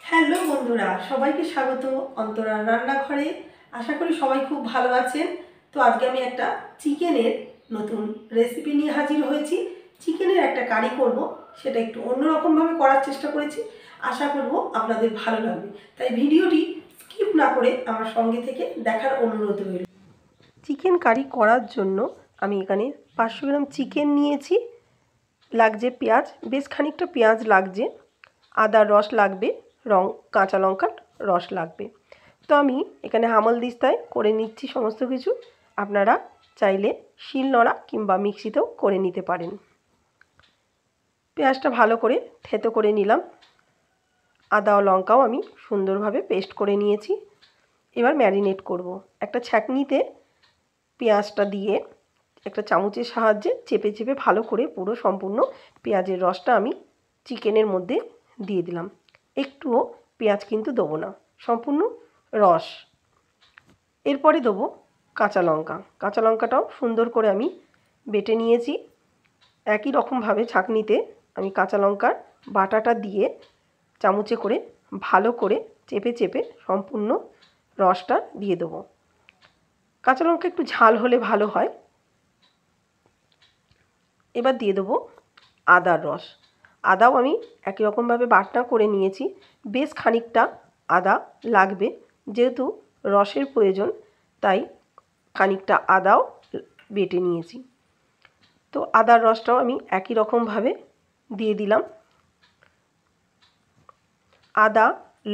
Hello বন্ধুরা, সবাইকে স্বাগত অন্তরা রান্নাঘরে। আশা করি সবাই খুব ভালো আছেন। তো আজকে আমি একটা চিকেনের নতুন রেসিপি নিয়ে হাজির হয়েছি। চিকেনের একটা কারি করব, সেটা একটু অন্যরকমভাবে করার চেষ্টা করেছি। আশা করব আপনাদের ভালো লাগবে, তাই ভিডিওটি স্কিপ না করে আমার সঙ্গে থেকে দেখার অনুরোধ রইল। চিকেন কারি করার জন্য আমি এখানে 500 গ্রাম চিকেন নিয়েছি। লাগছে পেঁয়াজ, বেশ খানিকটা পেঁয়াজ লাগছে, আদার রস লাগবে, কাঁচা লঙ্কার রস লাগবে। তো আমি এখানে হামালদিস্তায় করে নিচ্ছি সমস্ত কিছু। আপনারা চাইলে শিলনোড়া কিংবা মিক্সিতেও করে নিতে পারেন। পেঁয়াজটা ভালো করে থেতো করে নিলাম। আদা ও লঙ্কাও আমি সুন্দরভাবে পেস্ট করে নিয়েছি। এবার ম্যারিনেট করব। একটা ছাঁকনিতে পেঁয়াজটা দিয়ে একটা চামচের সাহায্যে চেপে চেপে ভালো করে পুরো সম্পূর্ণ পেঁয়াজের রসটা আমি চিকেনের মধ্যে দিয়ে দিলাম। একটুও পেঁয়াজ কিন্তু দেবো না, সম্পূর্ণ রস। এরপরে দেবো কাঁচা লঙ্কা। কাঁচা লঙ্কাটাও সুন্দর করে আমি বেটে নিয়েছি। একই রকমভাবে ছাঁকনিতে আমি কাঁচা লঙ্কার বাটাটা দিয়ে চামচে করে ভালো করে চেপে চেপে সম্পূর্ণ রসটা দিয়ে দেবো। কাঁচা লঙ্কা একটু ঝাল হলে ভালো হয়। এবার দিয়ে দেবো আদার রস। আদাও আমি একই রকমভাবে বাটনা করে নিয়েছি। বেশ খানিকটা আদা লাগবে, যেহেতু রসের প্রয়োজন, তাই খানিকটা আদাও বেটে নিয়েছি। তো আদার রসটাও আমি একই রকমভাবে দিয়ে দিলাম। আদা,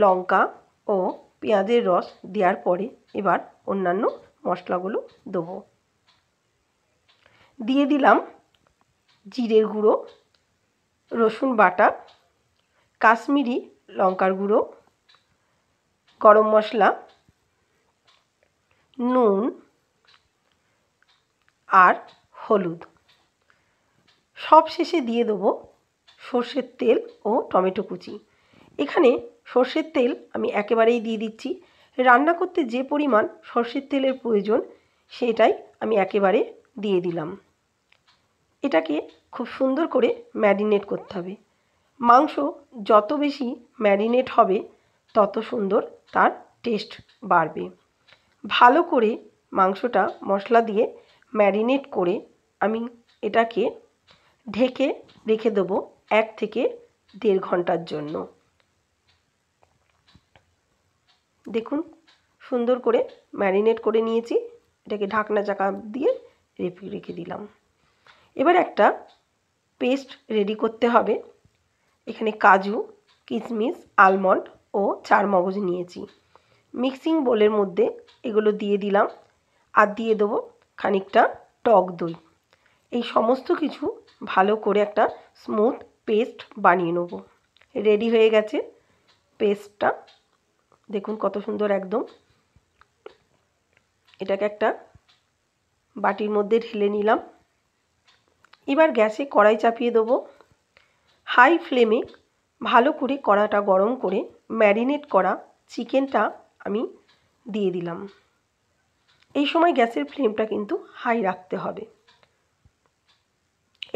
লঙ্কা ও পেঁয়াজের রস দেওয়ার পরে এবার অন্যান্য মশলাগুলো দেবো। দিয়ে দিলাম জিরের গুঁড়ো, রসুন বাটা, কাশ্মীরি লঙ্কার গুঁড়ো, গরম মশলা, নুন আর হলুদ। সব শেষে দিয়ে দেবো সর্ষের তেল ও টমেটো কুচি। এখানে সর্ষের তেল আমি একেবারেই দিয়ে দিচ্ছি। রান্না করতে যে পরিমাণ সর্ষের তেলের প্রয়োজন সেটাই আমি একেবারে দিয়ে দিলাম। এটাকে খুব সুন্দর করে ম্যারিনেট করতে হবে। মাংস যত বেশি ম্যারিনেট হবে তত সুন্দর তার টেস্ট বাড়বে। ভালো করে মাংসটা মশলা দিয়ে ম্যারিনেট করে আমি এটাকে ঢেকে রেখে দেবো 1 থেকে 1.5 ঘন্টার জন্য। দেখুন সুন্দর করে ম্যারিনেট করে নিয়েছি। এটাকে ঢাকনা চাকা দিয়ে রেখে দিলাম। এবার একটা পেস্ট রেডি করতে হবে। এখানে কাজু, কিশমিশ, আলমন্ড ও চারমগজ নিয়েছি। মিক্সিং বোলের মধ্যে এগুলো দিয়ে দিলাম, আর দিয়ে দেবো খানিকটা টক দই। এই সমস্ত কিছু ভালো করে একটা স্মুথ পেস্ট বানিয়ে নেব। রেডি হয়ে গেছে পেস্টটা, দেখুন কত সুন্দর একদম। এটাকে একটা বাটির মধ্যে ঢেলে নিলাম। এবার গ্যাসে কড়াই চাপিয়ে দেবো। হাই ফ্লেমে ভালো করে কড়াটা গরম করে ম্যারিনেট করা চিকেনটা আমি দিয়ে দিলাম। এই সময় গ্যাসের ফ্লেমটা কিন্তু হাই রাখতে হবে।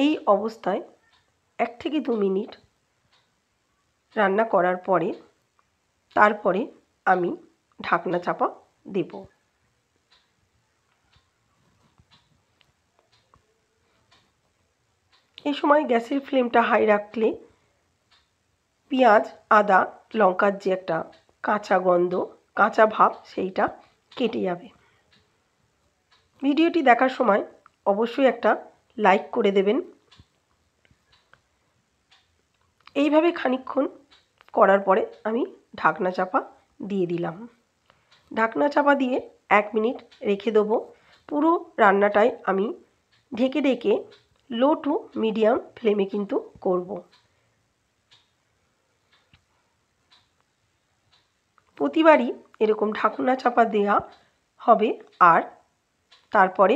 এই অবস্থায় 1 থেকে 2 মিনিট রান্না করার পরে তারপরে আমি ঢাকনা চাপা দেব। এই সময় গ্যাসের ফ্লেমটা হাই রাখলে পেঁয়াজ, আদা, লঙ্কার যে একটা কাঁচা গন্ধ, কাঁচা ভাব, সেইটা কেটে যাবে। ভিডিওটি দেখার সময় অবশ্যই একটা লাইক করে দেবেন। এইভাবে খানিকক্ষণ করার পরে আমি ঢাকনা চাপা দিয়ে দিলাম। ঢাকনা চাপা দিয়ে 1 মিনিট রেখে দেবো। পুরো রান্নাটাই আমি ঢেকে ঢেকে লো টু মিডিয়াম ফ্লেমে কিন্তু করব। প্রতিবারই এরকম ঢাকনা চাপা দেওয়া হবে, আর তারপরে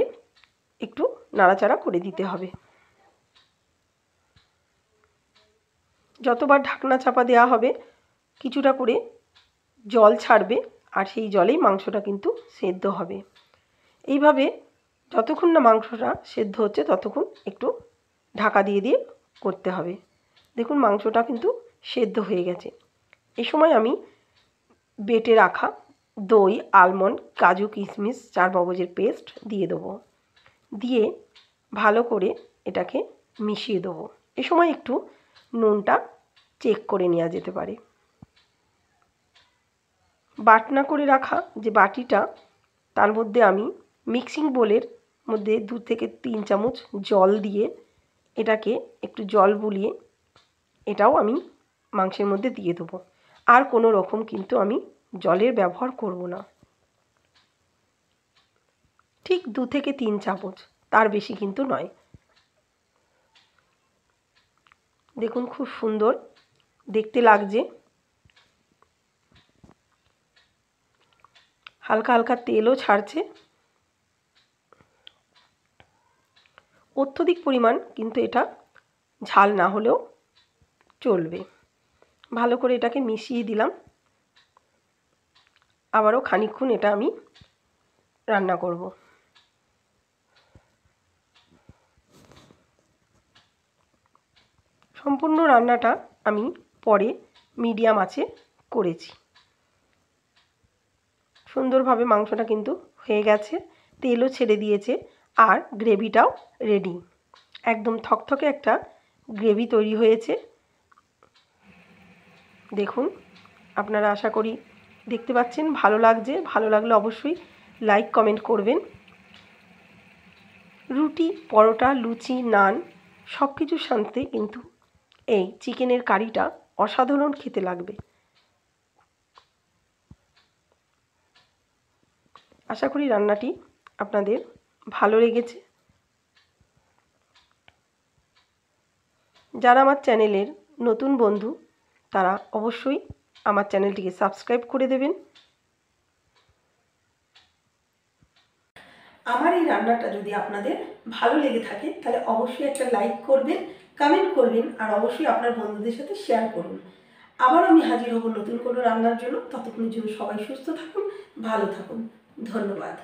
একটু নাড়াচাড়া করে দিতে হবে। যতবার ঢাকনা চাপা দেওয়া হবে কিছুটা করে জল ছাড়বে, আর সেই জলেই মাংসটা কিন্তু সেদ্ধ হবে। এইভাবে যতক্ষণ না মাংসটা সেদ্ধ হচ্ছে ততক্ষণ একটু ঢাকা দিয়ে দিয়ে করতে হবে। দেখুন মাংসটা কিন্তু সেদ্ধ হয়ে গেছে। এই সময় আমি বেটে রাখা দই, আলমন্ড, কাজু, কিশমিশ, চারমগজের পেস্ট দিয়ে দেবো। দিয়ে ভালো করে এটাকে মিশিয়ে দেবো। এ সময় একটু নুনটা চেক করে নেওয়া যেতে পারে। বাটনা করে রাখা যে বাটিটা, তার মধ্যে আমি মিক্সিং বোলের মধ্যে 2 থেকে 3 চামচ জল দিয়ে এটাকে একটু জল বুলিয়ে এটাও আমি মাংসের মধ্যে দিয়ে দেবো। আর কোনো রকম কিন্তু আমি জলের ব্যবহার করব না। ঠিক 2 থেকে 3 চামচ, তার বেশি কিন্তু নয়। দেখুন খুব সুন্দর দেখতে লাগছে। হালকা হালকা তেলও ছাড়ছে। অত্যধিক পরিমাণ কিন্তু এটা ঝাল না হলেও চলবে। ভালো করে এটাকে মিশিয়ে দিলাম। আবারও খানিকক্ষণ এটা আমি রান্না করব। সম্পূর্ণ রান্নাটা আমি পরে মিডিয়াম আঁচে করেছি। সুন্দরভাবে মাংসটা কিন্তু হয়ে গেছে, তেলও ছেড়ে দিয়েছে, আর গ্রেভিটাও রেডি। একদম থকথকে একটা গ্রেভি তৈরি হয়েছে। দেখুন, আপনারা আশা করি দেখতে পাচ্ছেন, ভালো লাগছে। ভালো লাগলে অবশ্যই লাইক কমেন্ট করবেন। রুটি, পরোটা, লুচি, নান সব কিছুর সাথে কিন্তু এই চিকেনের কারিটা অসাধারণ খেতে লাগবে। আশা করি রান্নাটি আপনাদের ভালো লেগেছে। যারা আমার চ্যানেলের নতুন বন্ধু, তারা অবশ্যই আমার চ্যানেলটিকে সাবস্ক্রাইব করে দেবেন। আমার এই রান্নাটা যদি আপনাদের ভালো লেগে থাকে তাহলে অবশ্যই একটা লাইক করবেন, কমেন্ট করবেন, আর অবশ্যই আপনার বন্ধুদের সাথে শেয়ার করুন। আবার আমি হাজির হব নতুন কোনো রান্নার জন্য। ততক্ষণের জন্য সবাই সুস্থ থাকুন, ভালো থাকুন। ধন্যবাদ।